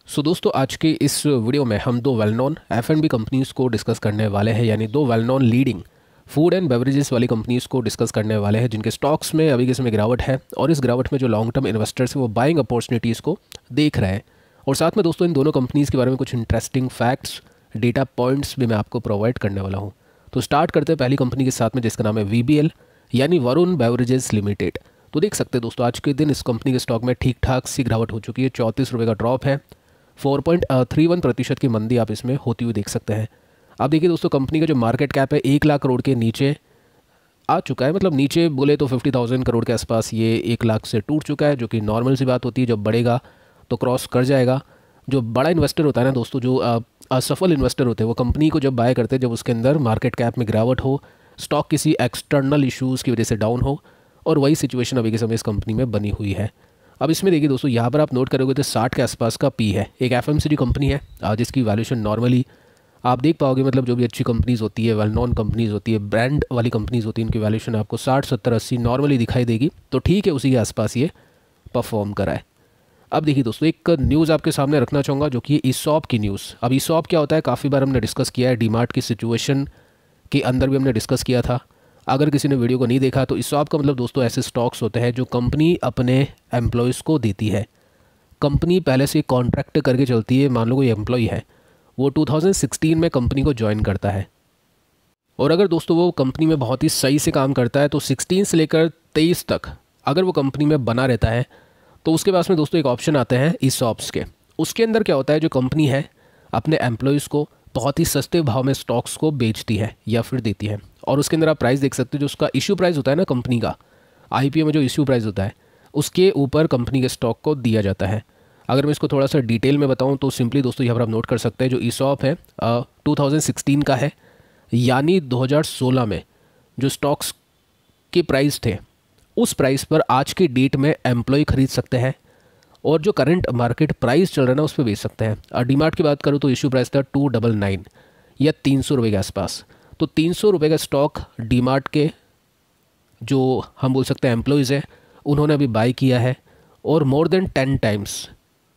दोस्तों आज के इस वीडियो में हम दो वेल नोन F&B कंपनीज़ को डिस्कस करने वाले हैं, यानी दो well known leading food and beverages वाली कंपनीज़ को डिस्कस करने वाले हैं जिनके स्टॉक्स में अभी के समय गिरावट है और इस गिरावट में जो लॉन्ग टर्म इन्वेस्टर्स हैं वो बाइंग अपॉर्चुनिटीज़ को देख रहे हैं। और साथ में दोस्तों इन दोनों कंपनीज़ के बारे में कुछ इंटरेस्टिंग फैक्ट्स, डेटा पॉइंट्स भी मैं आपको प्रोवाइड करने वाला हूँ। तो स्टार्ट करते हैं पहली कंपनी के साथ में जिसका नाम है VBL यानी वरुण बेवरेजेस लिमिटेड। तो देख सकते हैं दोस्तों आज के दिन इस कंपनी के स्टॉक में ठीक ठाक सी गिरावट हो चुकी है। 34 रुपये का ड्रॉप है, 4.31% की मंदी आप इसमें होती हुई देख सकते हैं। अब देखिए दोस्तों कंपनी का जो मार्केट कैप है 1 लाख करोड़ के नीचे आ चुका है, मतलब नीचे बोले तो 50,000 करोड़ के आसपास ये 1 लाख से टूट चुका है, जो कि नॉर्मल सी बात होती है। जब बढ़ेगा तो क्रॉस कर जाएगा। जो बड़ा इन्वेस्टर होता है ना दोस्तों, जो असफल इन्वेस्टर होते हैं वो कंपनी को जब बाय करते हैं जब उसके अंदर मार्केट कैप में गिरावट हो, स्टॉक किसी एक्सटर्नल इशूज़ की वजह से डाउन हो, और वही सिचुएशन अभी के समय इस कंपनी में बनी हुई है। अब इसमें देखिए दोस्तों यहाँ पर आप नोट करोगे तो 60 के आसपास का पी है। एक FMCG कंपनी है जिसकी वैल्यूएशन नॉर्मली आप देख पाओगे, मतलब जो भी अच्छी कंपनीज़ होती है, वेल नॉन कंपनीज़ होती है, ब्रांड वाली कंपनीज़ होती है, इनकी वैल्यूएशन आपको 60, 70, 80 नॉर्मली दिखाई देगी। तो ठीक है, उसी के आसपास ये परफॉर्म करा है। अब देखिए दोस्तों एक न्यूज़ आपके सामने रखना चाहूँगा जो कि ईसॉप की न्यूज़। अब ईसॉप क्या होता है, काफ़ी बार हमने डिस्कस किया है, डीमार्ट की सिचुएशन के अंदर भी हमने डिस्कस किया था। अगर किसी ने वीडियो को नहीं देखा तो ईसॉप का मतलब दोस्तों ऐसे स्टॉक्स होते हैं जो कंपनी अपने एम्प्लॉयज़ को देती है। कंपनी पहले से कॉन्ट्रैक्ट करके चलती है। मान लो कोई एम्प्लॉय है, वो 2016 में कंपनी को ज्वाइन करता है, और अगर दोस्तों वो कंपनी में बहुत ही सही से काम करता है तो 16 से लेकर 23 तक अगर वो कंपनी में बना रहता है तो उसके पास में दोस्तों एक ऑप्शन आते हैं ईसॉप्स के। उसके अंदर क्या होता है, जो कंपनी है अपने एम्प्लॉयज़ को बहुत ही सस्ते भाव में स्टॉक्स को बेचती है या फिर देती है। और उसके अंदर आप प्राइस देख सकते हो, जो उसका इशू प्राइस होता है ना कंपनी का, IPO में जो इशू प्राइस होता है उसके ऊपर कंपनी के स्टॉक को दिया जाता है। अगर मैं इसको थोड़ा सा डिटेल में बताऊं तो सिंपली दोस्तों यहाँ पर आप नोट कर सकते हैं, जो ईसॉप है 2016 का है, यानी 2016 में जो स्टॉक्स के प्राइस थे उस प्राइस पर आज की डेट में एम्प्लॉय खरीद सकते हैं, और जो करंट मार्केट प्राइस चल रहा है ना उस पर बेच सकते हैं। और डीमार्ट की बात करूँ तो इशू प्राइस था 299 या 300 रुपये के आसपास। तो 300 रुपये का स्टॉक डीमार्ट के जो हम बोल सकते हैं एम्प्लॉयज़ हैं उन्होंने अभी बाय किया है, और मोर देन 10 टाइम्स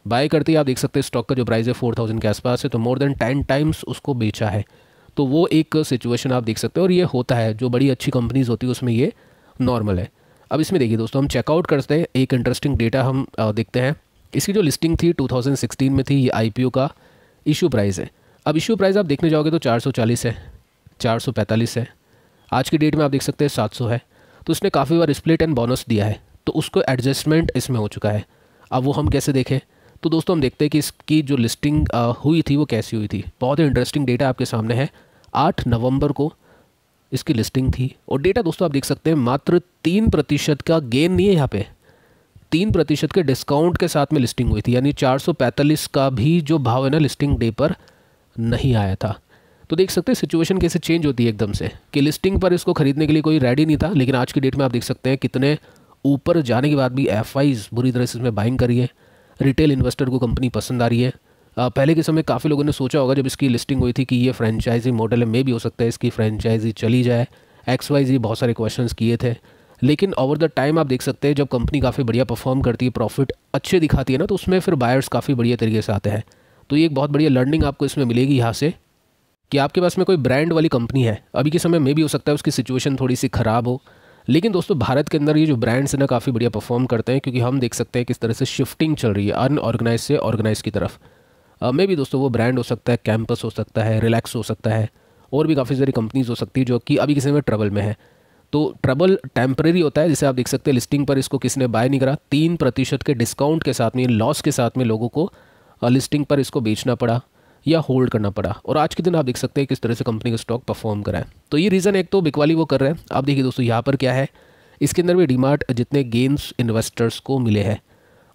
बाय करते ही आप देख सकते हैं स्टॉक का जो प्राइस है 4000 के आसपास है, तो मोर देन 10 टाइम्स उसको बेचा है। तो वो एक सिचुएशन आप देख सकते हैं, और ये होता है जो बड़ी अच्छी कंपनीज़ होती है उसमें ये नॉर्मल है। अब इसमें देखिए दोस्तों हम चेकआउट करते हैं, एक इंटरेस्टिंग डेटा हम देखते हैं। इसकी जो लिस्टिंग थी 2016 में थी, ये IPO का इशू प्राइस है। अब इशू प्राइस आप देखने जाओगे तो 440 है, 445 है, आज की डेट में आप देख सकते हैं 700 है। तो उसने काफ़ी बार स्प्लिट एंड बोनस दिया है, तो उसको एडजस्टमेंट इसमें हो चुका है। अब वो हम कैसे देखें, तो दोस्तों हम देखते हैं कि इसकी जो लिस्टिंग हुई थी वो कैसी हुई थी। बहुत ही इंटरेस्टिंग डेटा आपके सामने है। 8 नवंबर को इसकी लिस्टिंग थी, और डेटा दोस्तों आप देख सकते हैं मात्र 3% का गेन नहीं है यहाँ पे, 3% के डिस्काउंट के साथ में लिस्टिंग हुई थी, यानी 445 का भी जो भाव है ना लिस्टिंग डे पर नहीं आया था। तो देख सकते हैं सिचुएशन कैसे चेंज होती है एकदम से, कि लिस्टिंग पर इसको खरीदने के लिए कोई रेडी नहीं था, लेकिन आज की डेट में आप देख सकते हैं कितने ऊपर जाने के बाद भी FIs बुरी तरह से इसमें बाइंग करी है। रिटेल इन्वेस्टर को कंपनी पसंद आ रही है। पहले के समय काफ़ी लोगों ने सोचा होगा जब इसकी लिस्टिंग हुई थी कि ये फ्रेंचाइजी मॉडल में भी हो सकता है इसकी फ्रेंचाइजी चली जाए, XYZ बहुत सारे क्वेश्चंस किए थे। लेकिन ओवर द टाइम आप देख सकते हैं जब कंपनी काफ़ी बढ़िया परफॉर्म करती है, प्रॉफिट अच्छे दिखाती है ना, तो उसमें फिर बायर्स काफ़ी बढ़िया तरीके से आते हैं। तो ये एक बहुत बढ़िया लर्निंग आपको इसमें मिलेगी यहाँ से, कि आपके पास में कोई ब्रांड वाली कंपनी है, अभी के समय में भी हो सकता है उसकी सिचुएशन थोड़ी सी ख़राब हो, लेकिन दोस्तों भारत के अंदर ये जो ब्रांड्स हैं ना काफ़ी बढ़िया परफॉर्म करते हैं, क्योंकि हम देख सकते हैं किस तरह से शिफ्टिंग चल रही है अनऑर्गेनाइज से ऑर्गेनाइज की तरफ। में भी दोस्तों वो ब्रांड हो सकता है, कैंपस हो सकता है, रिलैक्स हो सकता है, और भी काफ़ी सारी कंपनीज हो सकती है जो कि अभी किसी में ट्रबल में है। तो ट्रबल टेम्परेरी होता है, जैसे आप देख सकते हैं लिस्टिंग पर इसको किसने बाय नहीं करा, 3% के डिस्काउंट के साथ में, लॉस के साथ में लोगों को लिस्टिंग पर इसको बेचना पड़ा या होल्ड करना पड़ा, और आज के दिन आप देख सकते हैं किस तरह से कंपनी का स्टॉक परफॉर्म करा है। तो ये रीज़न एक तो बिकवाली वो कर रहे हैं। आप देखिए दोस्तों यहाँ पर क्या है, इसके अंदर भी डीमार्ट जितने गेन्स इन्वेस्टर्स को मिले हैं,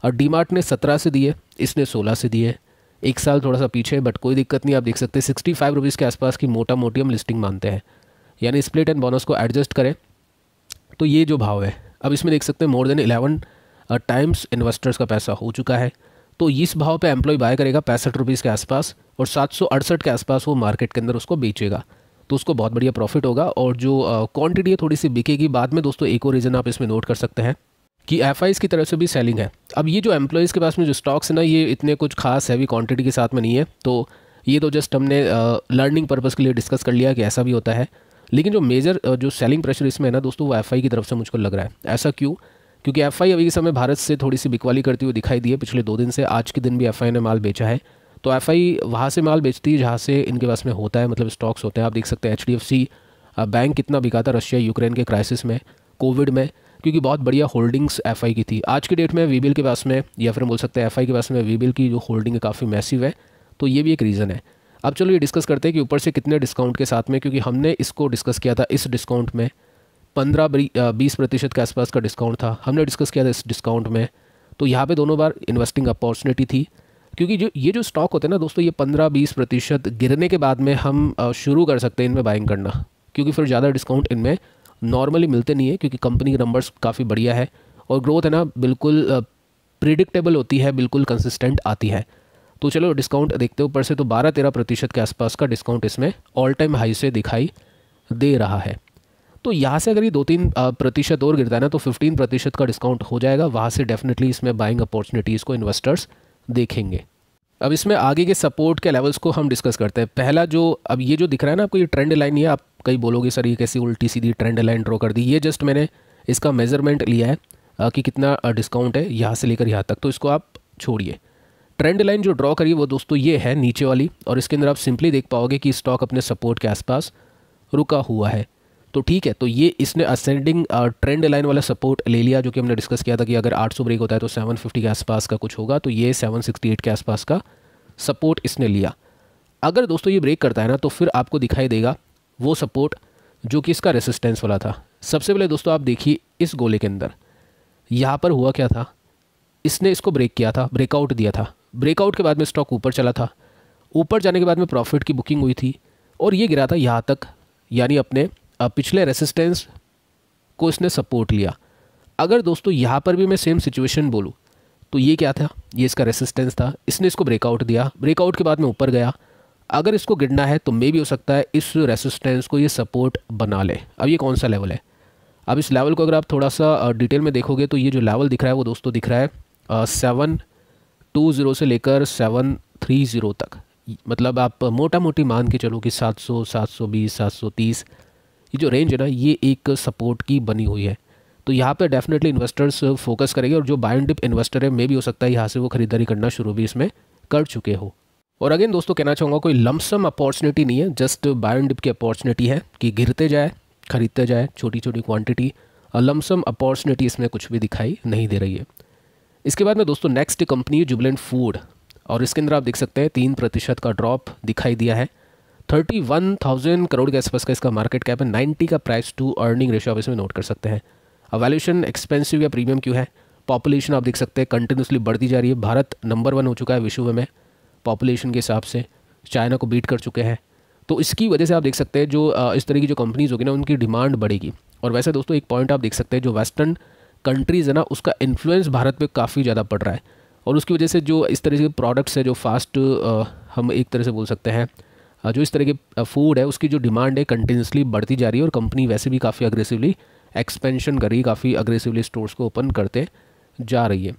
और डीमार्ट ने 17 से दिए, इसने 16 से दिए, एक साल थोड़ा सा पीछे, बट कोई दिक्कत नहीं। आप देख सकते हैं 65 रुपीज़ के आसपास की मोटा मोटी हम लिस्टिंग मानते हैं, यानी स्प्लिट एंड बोनस को एडजस्ट करें तो ये जो भाव है, अब इसमें देख सकते हैं मोर देन 11 टाइम्स इन्वेस्टर्स का पैसा हो चुका है। तो इस भाव पे एम्प्लॉय बाय करेगा 65 रुपीज़ के आसपास, और 768 के आसपास वो मार्केट के अंदर उसको बेचेगा, तो उसको बहुत बढ़िया प्रॉफिट होगा। और जो क्वांटिटी है थोड़ी सी बिकेगी बाद में। दोस्तों एक और रीज़न आप इसमें नोट कर सकते हैं, कि एफआईज़ की तरफ से भी सेलिंग है। अब ये जो एम्प्लॉयज़ के पास में जो स्टॉक्स है ना, ये इतने कुछ खास हैवी क्वांटिटी के साथ में नहीं है, तो ये तो जस्ट हमने लर्निंग पर्पज़ के लिए डिस्कस कर लिया कि ऐसा भी होता है। लेकिन जो मेजर जो सेलिंग प्रेशर इसमें है ना दोस्तों, वो एफआई की तरफ से मुझको लग रहा है। ऐसा क्यों? क्योंकि एफआई अभी के समय भारत से थोड़ी सी बिकवाली करती हुई दिखाई दी है पिछले 2 दिन से। आज के दिन भी एफआई ने माल बेचा है। तो एफआई वहाँ से माल बेचती है जहाँ से इनके पास में होता है, मतलब स्टॉक्स होते हैं। आप देख सकते हैं एचडीएफसी बैंक कितना बिका था रशिया यूक्रेन के क्राइसिस में, कोविड में, क्योंकि बहुत बढ़िया होल्डिंग्स एफआई की थी। आज की डेट में वीबिल के पास में, या फिर बोल सकते हैं एफआई के पास में वीबिल की जो होल्डिंग है काफ़ी मैसिव है, तो ये भी एक रीज़न है। अब चलो ये डिस्कस करते हैं कि ऊपर से कितने डिस्काउंट के साथ में, क्योंकि हमने इसको डिस्कस किया था इस डिस्काउंट में 15-20% के आसपास का डिस्काउंट था, हमने डिस्कस किया था इस डिस्काउंट में। तो यहाँ पे दोनों बार इन्वेस्टिंग अपॉर्चुनिटी थी, क्योंकि जो स्टॉक होते हैं ना दोस्तों, ये 15-20% गिरने के बाद में हम शुरू कर सकते हैं इनमें बाइंग करना, क्योंकि फिर ज़्यादा डिस्काउंट इनमें नॉर्मली मिलते नहीं है, क्योंकि कंपनी के नंबर्स काफ़ी बढ़िया है और ग्रोथ है ना बिल्कुल प्रिडिक्टेबल होती है, बिल्कुल कंसिस्टेंट आती है। तो चलो डिस्काउंट देखते हैं ऊपर से, तो 12-13% के आसपास का डिस्काउंट इसमें ऑल टाइम हाई से दिखाई दे रहा है। तो यहाँ से अगर ये 2-3% और गिरता है ना, तो 15% का डिस्काउंट हो जाएगा। वहाँ से डेफिनेटली इसमें बाइंग अपॉर्चुनिटीज़ को इन्वेस्टर्स देखेंगे। अब इसमें आगे के सपोर्ट के लेवल्स को हम डिस्कस करते हैं। पहला जो अब ये जो दिख रहा है ना आपको, ये ट्रेंड लाइन, ये आप कई बोलोगे सर ये कैसी उल्टी सीधी ट्रेंड लाइन ड्रॉ कर दी। ये जस्ट मैंने इसका मेजरमेंट लिया है कि कितना डिस्काउंट है यहाँ से लेकर यहाँ तक, तो इसको आप छोड़िए। ट्रेंड लाइन जो ड्रॉ करिए वो दोस्तों ये है नीचे वाली, और इसके अंदर आप सिंपली देख पाओगे कि स्टॉक अपने सपोर्ट के आसपास रुका हुआ है। तो ठीक है, तो ये इसने असेंडिंग ट्रेंड लाइन वाला सपोर्ट ले लिया, जो कि हमने डिस्कस किया था कि अगर 800 ब्रेक होता है तो 750 के आसपास का कुछ होगा, तो ये 768 के आसपास का सपोर्ट इसने लिया। अगर दोस्तों ये ब्रेक करता है ना, तो फिर आपको दिखाई देगा वो सपोर्ट जो कि इसका रेसिस्टेंस वाला था। सबसे पहले दोस्तों आप देखिए इस गोले के अंदर यहाँ पर हुआ क्या था, इसने इसको ब्रेक किया था, ब्रेकआउट दिया था। ब्रेकआउट के बाद में स्टॉक ऊपर चला था, ऊपर जाने के बाद में प्रॉफिट की बुकिंग हुई थी और ये गिरा था यहाँ तक, यानी अपने पिछले रेसिस्टेंस को इसने सपोर्ट लिया। अगर दोस्तों यहाँ पर भी मैं सेम सिचुएशन बोलूँ तो ये क्या था, ये इसका रेसिस्टेंस था, इसने इसको ब्रेकआउट दिया, ब्रेकआउट के बाद में ऊपर गया। अगर इसको गिरना है तो मे भी हो सकता है इस रेसिस्टेंस को ये सपोर्ट बना ले। अब ये कौन सा लेवल है, अब इस लेवल को अगर आप थोड़ा सा डिटेल में देखोगे तो ये जो लेवल दिख रहा है वो दोस्तों दिख रहा है 720 से लेकर 730 तक। मतलब आप मोटा मोटी मान के चलो कि 700, 720, 730 ये जो रेंज है ना, ये एक सपोर्ट की बनी हुई है। तो यहाँ पे डेफिनेटली इन्वेस्टर्स फोकस करेंगे, और जो बाय एंड डिप इन्वेस्टर है मे भी हो सकता है यहाँ से वो खरीदारी करना शुरू भी इसमें कर चुके हो। और अगेन दोस्तों कहना चाहूँगा कोई लमसम अपॉर्चुनिटी नहीं है, जस्ट बाय एंड डिप की अपॉर्चुनिटी है कि गिरते जाए खरीदते जाए, छोटी छोटी क्वांटिटी। लमसम अपॉर्चुनिटी इसमें कुछ भी दिखाई नहीं दे रही है। इसके बाद में दोस्तों नेक्स्ट कंपनी है जुबिलेंट फूड, और इसके अंदर आप देख सकते हैं 3% का ड्रॉप दिखाई दिया है। 31,000 करोड़ के आसपास का इसका मार्केट कैप है। 90 का प्राइस टू अर्निंग रेशियो आप इसमें नोट कर सकते हैं। अब वैल्यूएशन एक्सपेंसिव या प्रीमियम क्यों है? पॉपुलेशन आप देख सकते हैं कंटिन्यूसली बढ़ती जा रही है। भारत नंबर 1 हो चुका है विश्व में पॉपुलेशन के हिसाब से, चाइना को बीट कर चुके हैं। तो इसकी वजह से आप देख सकते हैं जो इस तरह की जो कंपनीज होगी ना, उनकी डिमांड बढ़ेगी। और वैसे दोस्तों एक पॉइंट आप देख सकते हैं, जो वेस्टर्न कंट्रीज़ है ना, उसका इन्फ्लुएंस भारत पे काफ़ी ज़्यादा पड़ रहा है, और उसकी वजह से जो इस तरह के प्रोडक्ट्स है जो फास्ट हम एक तरह से बोल सकते हैं जो इस तरह के फूड है उसकी जो डिमांड है कंटिन्यूसली बढ़ती जा रही है। और कंपनी वैसे भी काफ़ी अग्रेसिवली एक्सपेंशन कर रही है, काफ़ी अग्रेसिवली स्टोर्स को ओपन करते जा रही है।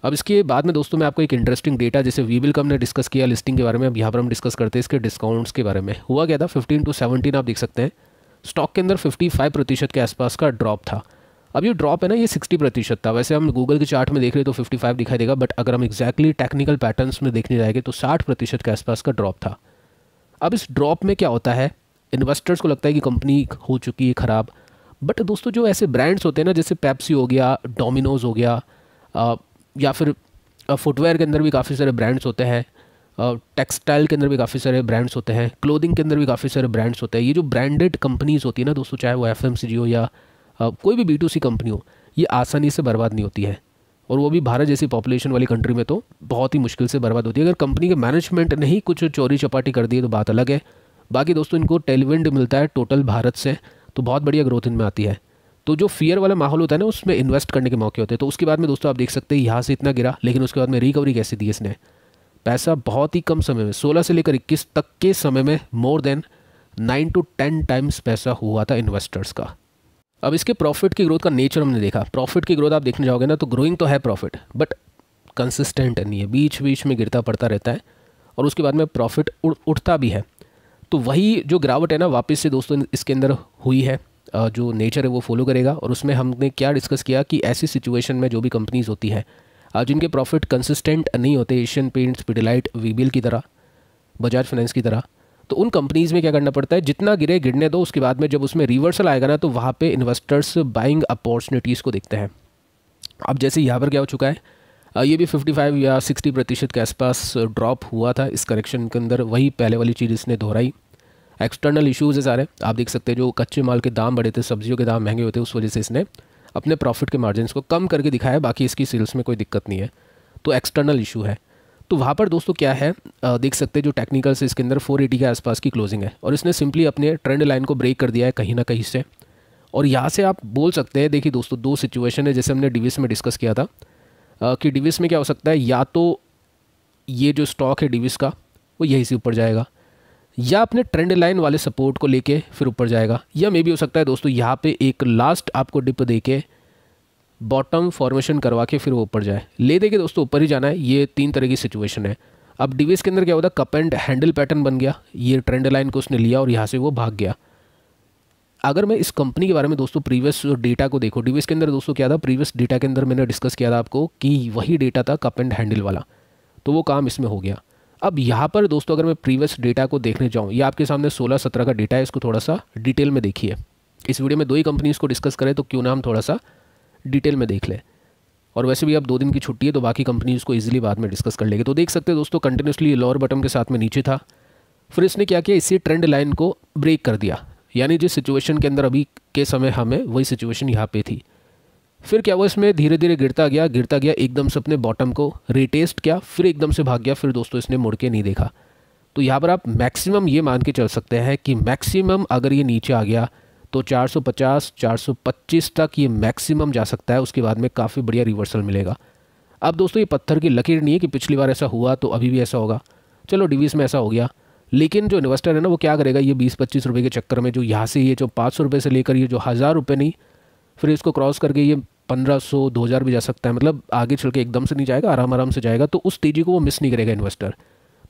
अब इसके बाद में दोस्तों मैं आपको एक इंटरेस्टिंग डेटा, जैसे वीबिल का हमने डिस्कस किया लिस्टिंग के बारे में, अब यहाँ पर हम डिस्कस करते हैं इसके डिस्काउंट्स के बारे में। हुआ क्या था, 15 to 17 आप देख सकते हैं स्टॉक के अंदर 55% के आसपास का ड्रॉप था। अब ये ड्रॉप है ना, ये 60% था। वैसे हम गूगल के चार्ट में देख रहे तो 55 दिखाई देगा, बट अगर हम एक्जैक्टली टेक्निकल पैटर्न्स में देखने जाएंगे तो 60% के आसपास का ड्रॉप था। अब इस ड्रॉप में क्या होता है, इन्वेस्टर्स को लगता है कि कंपनी हो चुकी है ख़राब, बट दोस्तों जो ऐसे ब्रांड्स होते हैं ना, जैसे पेप्सी हो गया, डोमिनोज हो गया, या फिर फुटवेयर के अंदर भी काफ़ी सारे ब्रांड्स होते हैं, टेक्सटाइल के अंदर भी काफ़ी सारे ब्रांड्स होते हैं, क्लोथिंग के अंदर भी काफ़ी सारे ब्रांड्स होते हैं। ये जो ब्रांडेड कंपनीज़ होती है ना दोस्तों, चाहे वो FMCG हो या कोई भी B2C कंपनी हो, ये आसानी से बर्बाद नहीं होती है, और वो भी भारत जैसी पॉपुलेशन वाली कंट्री में तो बहुत ही मुश्किल से बर्बाद होती है। अगर कंपनी के मैनेजमेंट ने ही कुछ चोरी चपाटी कर दी है तो बात अलग है। बाकी दोस्तों इनको टेलविंड मिलता है टोटल भारत से, तो बहुत बढ़िया ग्रोथ इनमें आती है। तो जो फियर वाला माहौल होता है ना, उसमें इन्वेस्ट करने के मौके होते हैं। तो उसके बाद में दोस्तों आप देख सकते हैं यहाँ से इतना गिरा, लेकिन उसके बाद में रिकवरी कैसे दी इसने, पैसा बहुत ही कम समय में 16 से लेकर 21 तक के समय में मोर देन 9 to 10 टाइम्स पैसा हुआ था इन्वेस्टर्स का। अब इसके प्रॉफिट की ग्रोथ का नेचर हमने देखा। प्रॉफिट की ग्रोथ आप देखने जाओगे ना तो ग्रोइंग तो है प्रॉफिट, बट कंसिस्टेंट नहीं है, बीच बीच में गिरता पड़ता रहता है और उसके बाद में प्रॉफिट उठता भी है। तो वही जो गिरावट है ना वापस से दोस्तों इसके अंदर हुई है, जो नेचर है वो फॉलो करेगा। और उसमें हमने क्या डिस्कस किया कि ऐसी सिचुएशन में जो भी कंपनीज़ होती है जिनके प्रॉफिट कंसिस्टेंट नहीं होते, एशियन पेंट्स, पिडिलाइट, वीबीएल की तरह, बजाज फाइनेंस की तरह, तो उन कंपनीज़ में क्या करना पड़ता है, जितना गिरे गिरने दो, उसके बाद में जब उसमें रिवर्सल आएगा ना तो वहाँ पे इन्वेस्टर्स बाइंग अपॉर्चुनिटीज़ को देखते हैं। अब जैसे यहाँ पर क्या हो चुका है, ये भी 55 या 60% के आसपास ड्रॉप हुआ था इस करेक्शन के अंदर। वही पहले वाली चीज़ इसने दोहराई। एक्सटर्नल इश्यूज़ है सारे, आप देख सकते हैं, जो कच्चे माल के दाम बढ़े थे, सब्जियों के दाम महंगे होते, उस वजह से इसने अपने प्रॉफिट के मार्जिन्स को कम करके दिखाया। बाकी इसकी सेल्स में कोई दिक्कत नहीं है, तो एक्सटर्नल इशू है। तो वहाँ पर दोस्तों क्या है, देख सकते हैं जो टेक्निकल से इसके अंदर 480 के आसपास की क्लोजिंग है और इसने सिंपली अपने ट्रेंड लाइन को ब्रेक कर दिया है कहीं ना कहीं से। और यहाँ से आप बोल सकते हैं, देखिए दोस्तों, दो सिचुएशन है जैसे हमने डिविस में डिस्कस किया था कि डिविस में क्या हो सकता है, या तो ये जो स्टॉक है डिविस का वो यहीं से ऊपर जाएगा, या अपने ट्रेंड लाइन वाले सपोर्ट को लेके फिर ऊपर जाएगा, या मे भी हो सकता है दोस्तों यहाँ पे एक लास्ट आपको डिप दे के बॉटम फॉर्मेशन करवा के फिर वो ऊपर जाए। ले दे के दोस्तों ऊपर ही जाना है। ये 3 तरह की सिचुएशन है। अब डिविस के अंदर क्या होता है, कप एंड हैंडल पैटर्न बन गया, ये ट्रेंड लाइन को उसने लिया और यहाँ से वो भाग गया। अगर मैं इस कंपनी के बारे में दोस्तों प्रीवियस डेटा को देखो, डिविस के अंदर दोस्तों क्या था, प्रीवियस डेटा के अंदर मैंने डिस्कस किया था आपको कि वही डेटा था कप एंड हैंडल वाला, तो वो काम इसमें हो गया। अब यहाँ पर दोस्तों अगर मैं प्रीवियस डेटा को देखने जाऊँ, ये आपके सामने 16-17 का डेटा है, इसको थोड़ा सा डिटेल में देखिए। इस वीडियो में 2 ही कंपनीज़ को डिस्कस करें तो क्यों ना हम थोड़ा सा डिटेल में देख लें। और वैसे भी अब 2 दिन की छुट्टी है तो बाकी कंपनीज़ को इजीली बाद में डिस्कस कर लेंगे। तो देख सकते हैं दोस्तों कंटिन्यूसली लोअर बटन के साथ में नीचे था, फिर इसने क्या किया, इसी ट्रेंड लाइन को ब्रेक कर दिया। यानी जिस सिचुएशन के अंदर अभी के समय हमें, वही सिचुएशन यहाँ पे थी। फिर क्या हुआ, इसमें धीरे धीरे गिरता गया, एकदम से अपने बॉटम को रिटेस्ट किया, फिर एकदम से भाग गया, फिर दोस्तों इसने मुड़ के नहीं देखा। तो यहाँ पर आप मैक्सिमम ये मान के चल सकते हैं कि मैक्सिमम अगर ये नीचे आ गया तो 450-425 तक ये मैक्सिमम जा सकता है। उसके बाद में काफ़ी बढ़िया रिवर्सल मिलेगा। अब दोस्तों ये पत्थर की लकीर नहीं है कि पिछली बार ऐसा हुआ तो अभी भी ऐसा होगा। चलो डिविस में ऐसा हो गया, लेकिन जो इन्वेस्टर है ना वो क्या करेगा, ये 20-25 रुपये के चक्कर में जो यहाँ से ये जो 500 रुपये से लेकर ये जो 1000 रुपये नहीं, फिर इसको क्रॉस करके ये 1500-2000 भी जा सकता है। मतलब आगे चल के एकदम से नहीं जाएगा, आराम आराम से जाएगा। तो उस तेज़ी को वो मिस नहीं करेगा इन्वेस्टर।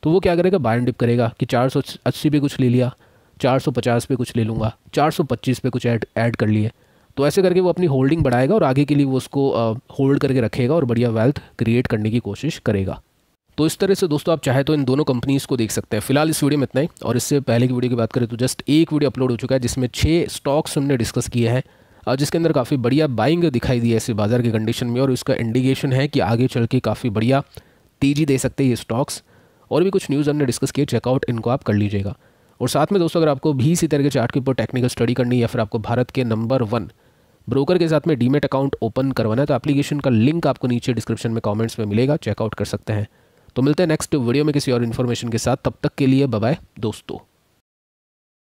तो वो क्या करेगा, बाय एंड डिप करेगा कि 480 पे कुछ ले लिया, 450 पे कुछ ले लूँगा, 425 पे कुछ ऐड कर लिए। तो ऐसे करके वो अपनी होल्डिंग बढ़ाएगा और आगे के लिए वो उसको होल्ड करके रखेगा और बढ़िया वेल्थ क्रिएट करने की कोशिश करेगा। तो इस तरह से दोस्तों आप चाहे तो इन दोनों कंपनीज़ को देख सकते हैं। फिलहाल इस वीडियो में इतना ही। और इससे पहले की वीडियो की बात करें तो जस्ट एक वीडियो अपलोड हो चुका है जिसमें 6 स्टॉक्स हमने डिस्कस किए हैं, जिसके अंदर काफ़ी बढ़िया बाइंग दिखाई दी है ऐसे बाजार के कंडीशन में, और इसका इंडिकेशन है कि आगे चल के काफ़ी बढ़िया तेज़ी दे सकते हैं ये स्टॉक्स। और भी कुछ न्यूज़ हमने डिस्कस किए, चेकआउट इनको आप कर लीजिएगा। और साथ में दोस्तों अगर आपको भी इसी तरह के चार्ट के ऊपर टेक्निकल स्टडी करनी है या फिर आपको भारत के नंबर 1 ब्रोकर के साथ में डीमेट अकाउंट ओपन करवाना है तो एप्लीकेशन का लिंक आपको नीचे डिस्क्रिप्शन में कमेंट्स में मिलेगा, चेकआउट कर सकते हैं। तो मिलते हैं नेक्स्ट वीडियो में किसी और इन्फॉर्मेशन के साथ। तब तक के लिए बाय बाय दोस्तों।